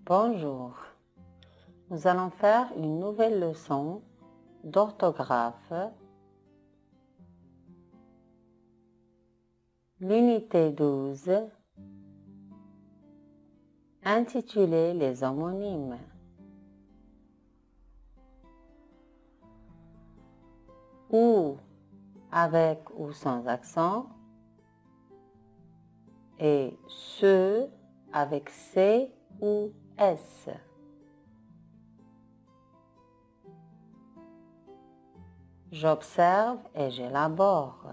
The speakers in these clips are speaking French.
Bonjour, nous allons faire une nouvelle leçon d'orthographe, l'unité 12, intitulée Les homonymes. Ou avec ou sans accent, et ce avec C ou S. J'observe et j'élabore.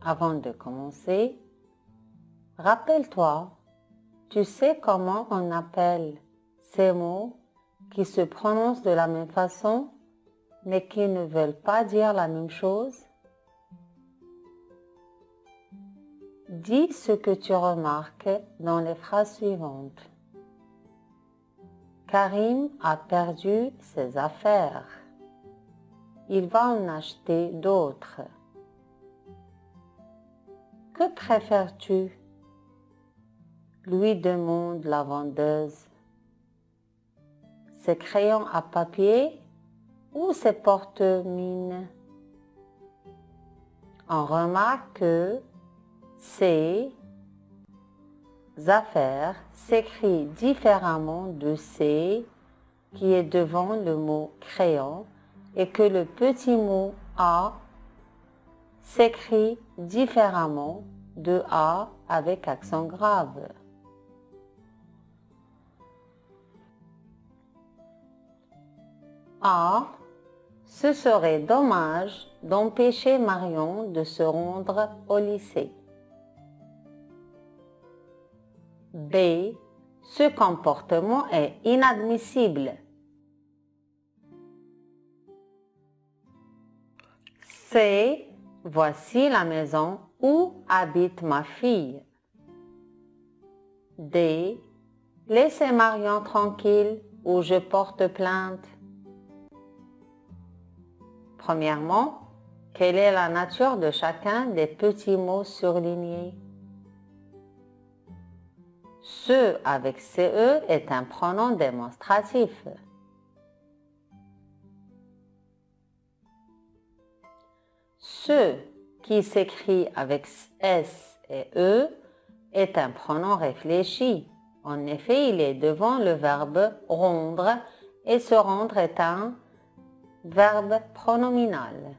Avant de commencer, rappelle-toi, tu sais comment on appelle ces mots qui se prononcent de la même façon, mais qui ne veulent pas dire la même chose? Dis ce que tu remarques dans les phrases suivantes. Karim a perdu ses affaires. Il va en acheter d'autres. Que préfères-tu? Lui demande la vendeuse. Ses crayons à papier ou ses porte-mines? On remarque que ces affaires s'écrit différemment de C qui est devant le mot crayon et que le petit mot A s'écrit différemment de A avec accent grave. A, ce serait dommage d'empêcher Marion de se rendre au lycée. B, ce comportement est inadmissible. C, voici la maison où habite ma fille. D, laissez Marion tranquille ou je porte plainte. Premièrement, quelle est la nature de chacun des petits mots surlignés? Ce avec CE est un pronom démonstratif. Ce qui s'écrit avec S et E est un pronom réfléchi. En effet, il est devant le verbe rendre et se rendre est un verbe pronominal.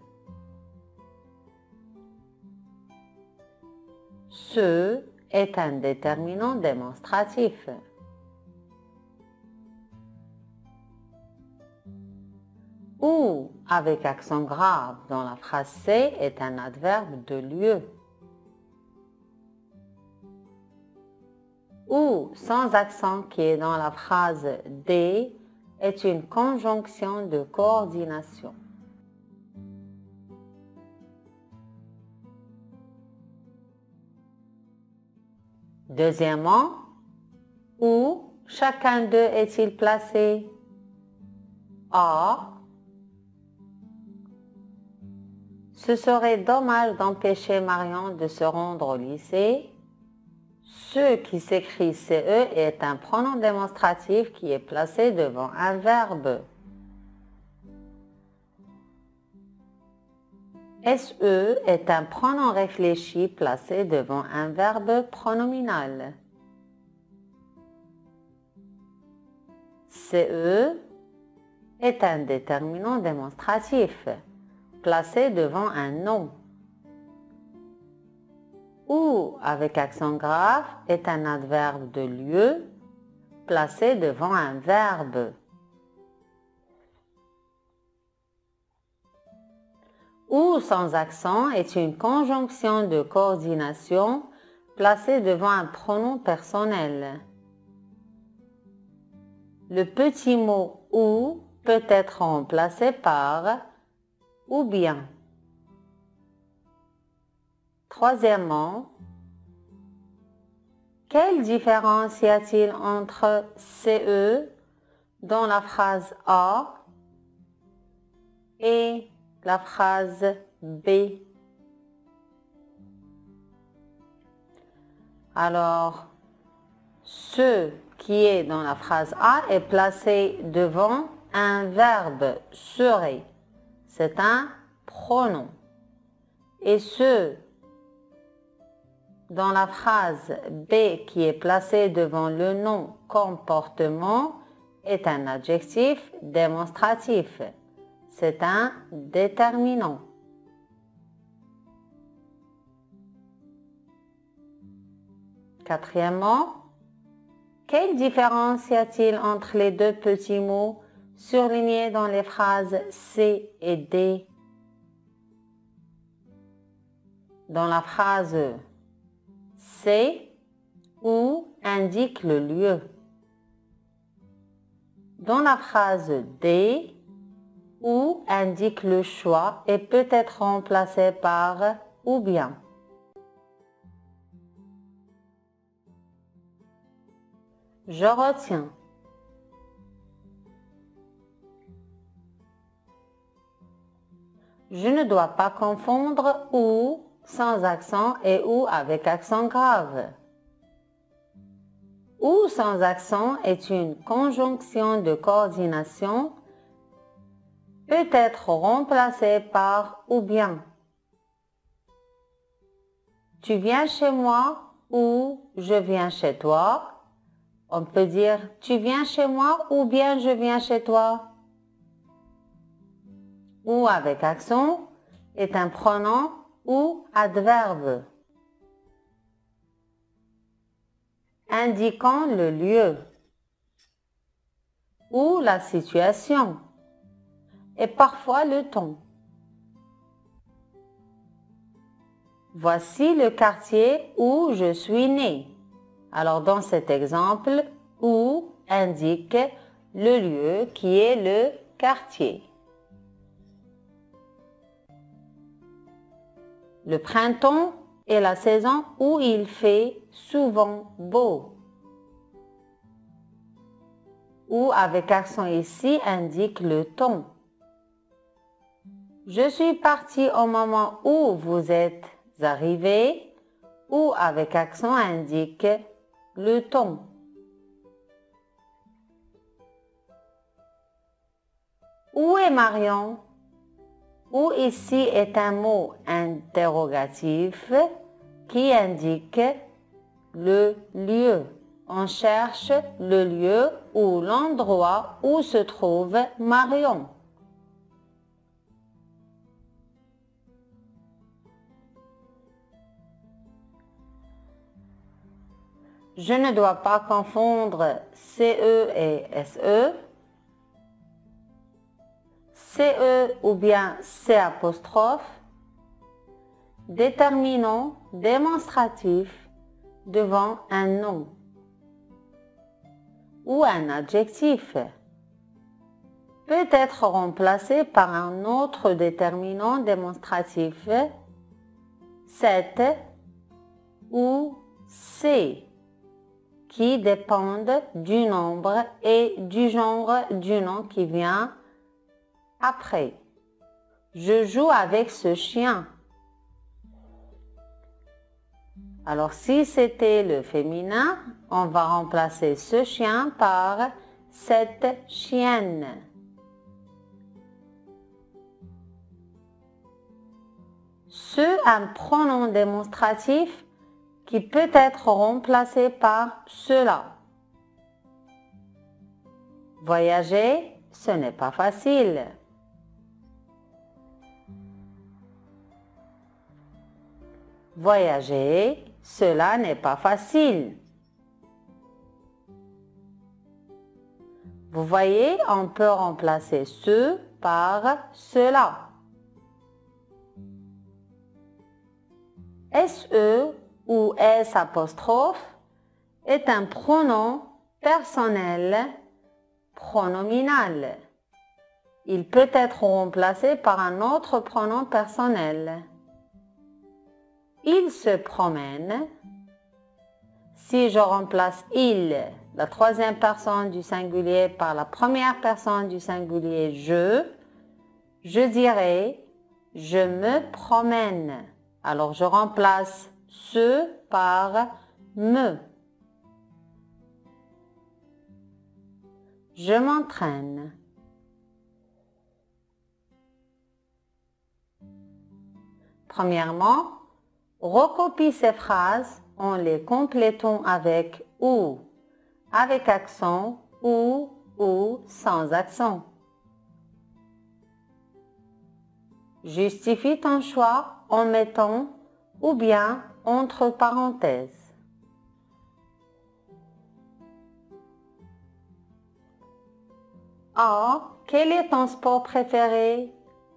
Ce est un déterminant démonstratif. Ou avec accent grave dans la phrase C est un adverbe de lieu. Ou sans accent qui est dans la phrase D est une conjonction de coordination. Deuxièmement, où chacun d'eux est-il placé? A. Ce serait dommage d'empêcher Marion de se rendre au lycée. Ce qui s'écrit CE est un pronom démonstratif qui est placé devant un verbe. SE est un pronom réfléchi placé devant un verbe pronominal. CE est un déterminant démonstratif placé devant un nom. Ou avec accent grave est un adverbe de lieu placé devant un verbe. Ou sans accent est une conjonction de coordination placée devant un pronom personnel. Le petit mot ou peut être remplacé par ou bien. Troisièmement, quelle différence y a-t-il entre CE dans la phrase A et la phrase B. Alors, ce qui est dans la phrase A est placé devant un verbe serait. C'est un pronom. Et ce dans la phrase B qui est placé devant le nom comportement est un adjectif démonstratif. C'est un déterminant. Quatrièmement, quelle différence y a-t-il entre les deux petits mots surlignés dans les phrases C et D? Dans la phrase C, où indique le lieu. Dans la phrase D, où indique le choix et peut être remplacé par ou bien. Je retiens. Je ne dois pas confondre ou sans accent et ou avec accent grave. Ou sans accent est une conjonction de coordination, peut être remplacée par ou bien. Tu viens chez moi ou je viens chez toi. On peut dire tu viens chez moi ou bien je viens chez toi. Ou avec accent est un pronom ou adverbe indiquant le lieu ou la situation et parfois le ton. Voici le quartier où je suis né. Alors dans cet exemple, où indique le lieu qui est le quartier. Le printemps est la saison où il fait souvent beau. Ou avec accent ici indique le ton. Je suis parti au moment où vous êtes arrivé. Ou avec accent indique le ton. Où est Marion? Où ici est un mot interrogatif qui indique le lieu. On cherche le lieu ou l'endroit où se trouve Marion. Je ne dois pas confondre CE et SE. CE ou bien C apostrophe, déterminant démonstratif devant un nom ou un adjectif peut être remplacé par un autre déterminant démonstratif, cette ou C, qui dépendent du nombre et du genre du nom qui vient après. Je joue avec ce chien. Alors si c'était le féminin, on va remplacer ce chien par cette chienne. Ce, un pronom démonstratif qui peut être remplacé par cela. Voyager, ce n'est pas facile. Voyager, cela n'est pas facile. Vous voyez, on peut remplacer ce par cela. SE ou S apostrophe est un pronom personnel pronominal. Il peut être remplacé par un autre pronom personnel. Il se promène. Si je remplace il, la troisième personne du singulier, par la première personne du singulier je dirais Je me promène. Alors, je remplace ce par me. Je m'entraîne. Premièrement, recopie ces phrases en les complétant avec ou, avec accent ou sans accent. Justifie ton choix en mettant ou bien entre parenthèses. A. Quel est ton sport préféré?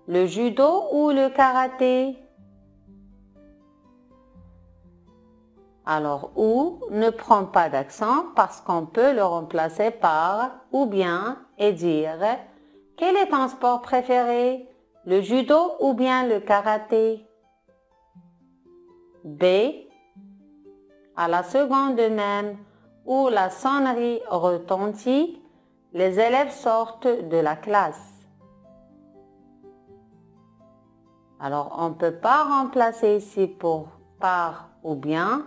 Le judo ou le karaté? Alors, ou ne prend pas d'accent parce qu'on peut le remplacer par ou bien et dire quel est ton sport préféré? Le judo ou bien le karaté? B. À la seconde même où la sonnerie retentit, les élèves sortent de la classe. Alors, on ne peut pas remplacer ici pour par ou bien.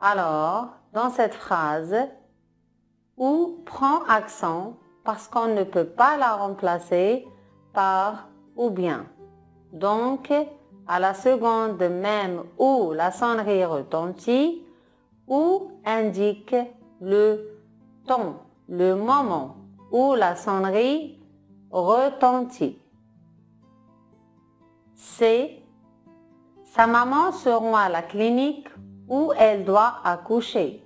Alors, dans cette phrase, ou prend accent parce qu'on ne peut pas la remplacer par ou bien. Donc, à la seconde même où la sonnerie retentit, ou indique le temps, le moment où la sonnerie retentit. C. Sa maman se rend à la clinique où elle doit accoucher.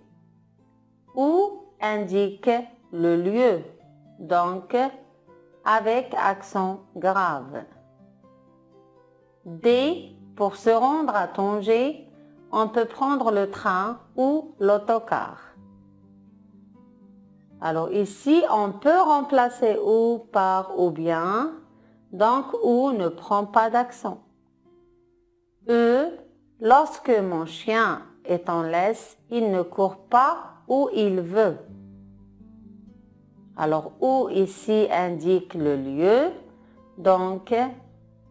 Ou indique le lieu, donc avec accent grave. D. Pour se rendre à Tanger, on peut prendre le train ou l'autocar. Alors ici, on peut remplacer ou par ou bien, donc ou ne prend pas d'accent. E. Lorsque mon chien est en laisse, il ne court pas où il veut. Alors, où ici indique le lieu, donc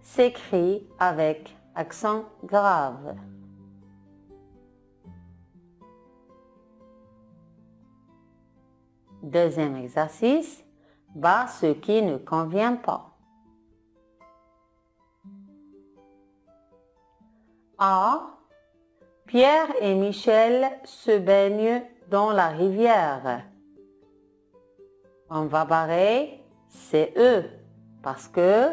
s'écrit avec accent grave. Deuxième exercice, bat ce qui ne convient pas. A. Pierre et Michel se baignent dans la rivière. On va barrer CE parce que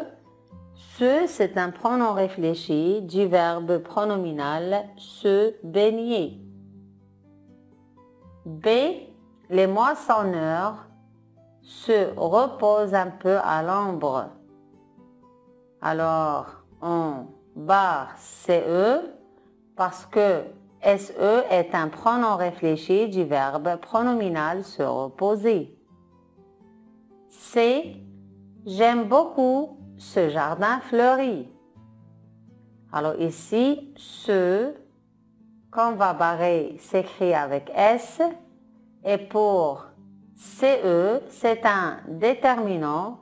ce, c'est un pronom réfléchi du verbe pronominal se baigner. B. Les moissonneurs se reposent un peu à l'ombre. Alors, on barre CE parce que SE est un pronom réfléchi du verbe pronominal se reposer. C. J'aime beaucoup ce jardin fleuri. Alors ici, ce qu'on va barrer s'écrit avec S et pour CE, c'est un déterminant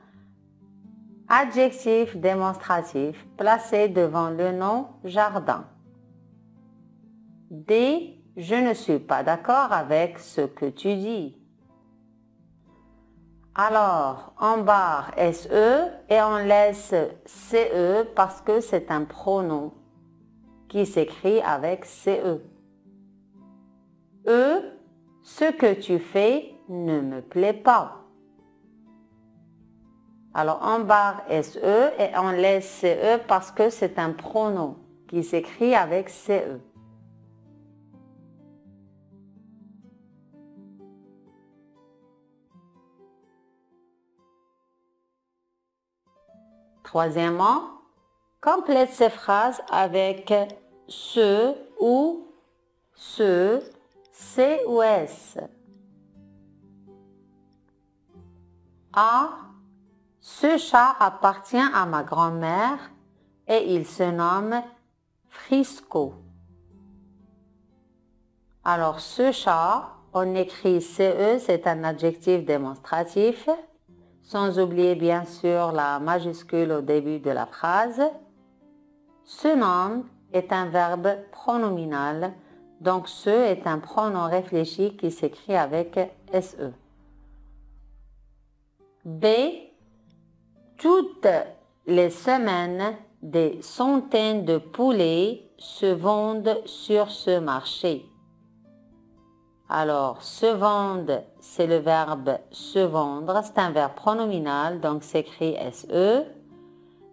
adjectif démonstratif placé devant le nom jardin. D. Je ne suis pas d'accord avec ce que tu dis. Alors, on barre SE et on laisse CE parce que c'est un pronom qui s'écrit avec CE. E. Ce que tu fais ne me plaît pas. Alors, on barre SE et on laisse CE parce que c'est un pronom qui s'écrit avec CE. Troisièmement, complète ces phrases avec ce ou ce, C ou S. A. Ce chat appartient à ma grand-mère et il se nomme Frisco. Alors, ce chat, on écrit CE, c'est un adjectif démonstratif. sans oublier bien sûr la majuscule au début de la phrase. Ce nom est un verbe pronominal, donc ce est un pronom réfléchi qui s'écrit avec SE. B. Toutes les semaines, des centaines de poulets se vendent sur ce marché. Alors, se vendre, c'est le verbe se vendre, c'est un verbe pronominal, donc s'écrit SE.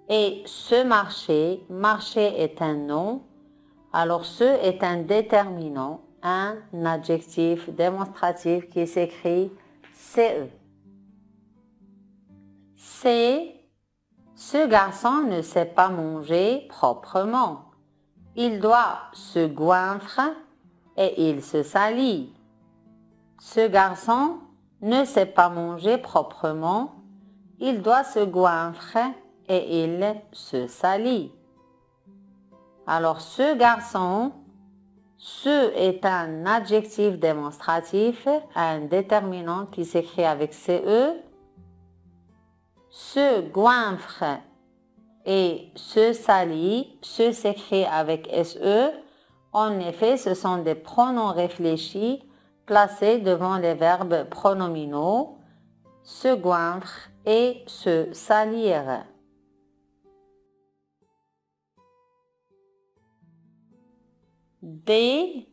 Et ce marché, marché est un nom, alors ce est un déterminant, un adjectif démonstratif qui s'écrit CE. C. Ce garçon ne sait pas manger proprement. Il doit se goinfre et il se salit. Ce garçon ne sait pas manger proprement. Il doit se goinfre et il se salit. Alors, ce garçon, ce est un adjectif démonstratif, un déterminant qui s'écrit avec CE. Se goinfre et se salit, se s'écrit avec SE. En effet, ce sont des pronoms réfléchis placés devant les verbes pronominaux, se goinfre et se salir. D.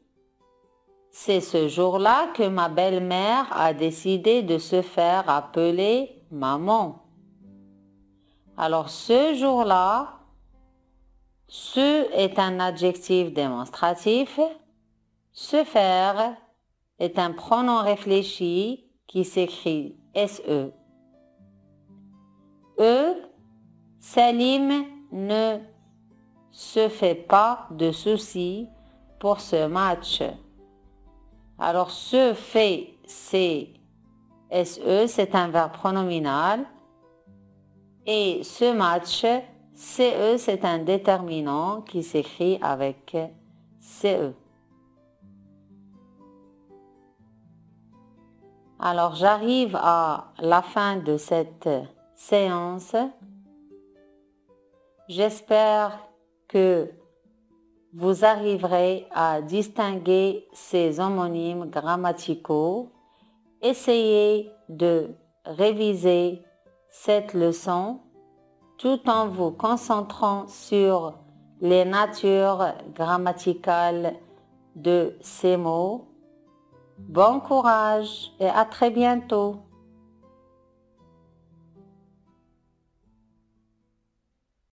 C'est ce jour-là que ma belle-mère a décidé de se faire appeler maman. Alors, ce jour-là, ce est un adjectif démonstratif. Se faire est un pronom réfléchi qui s'écrit SE. E. Salim ne se fait pas de soucis pour ce match. Alors, se fait, c'est SE, c'est un verbe pronominal. Et ce match, CE, c'est un déterminant qui s'écrit avec CE. Alors, j'arrive à la fin de cette séance. J'espère que vous arriverez à distinguer ces homonymes grammaticaux. Essayez de réviser cette leçon tout en vous concentrant sur les natures grammaticales de ces mots. Bon courage et à très bientôt.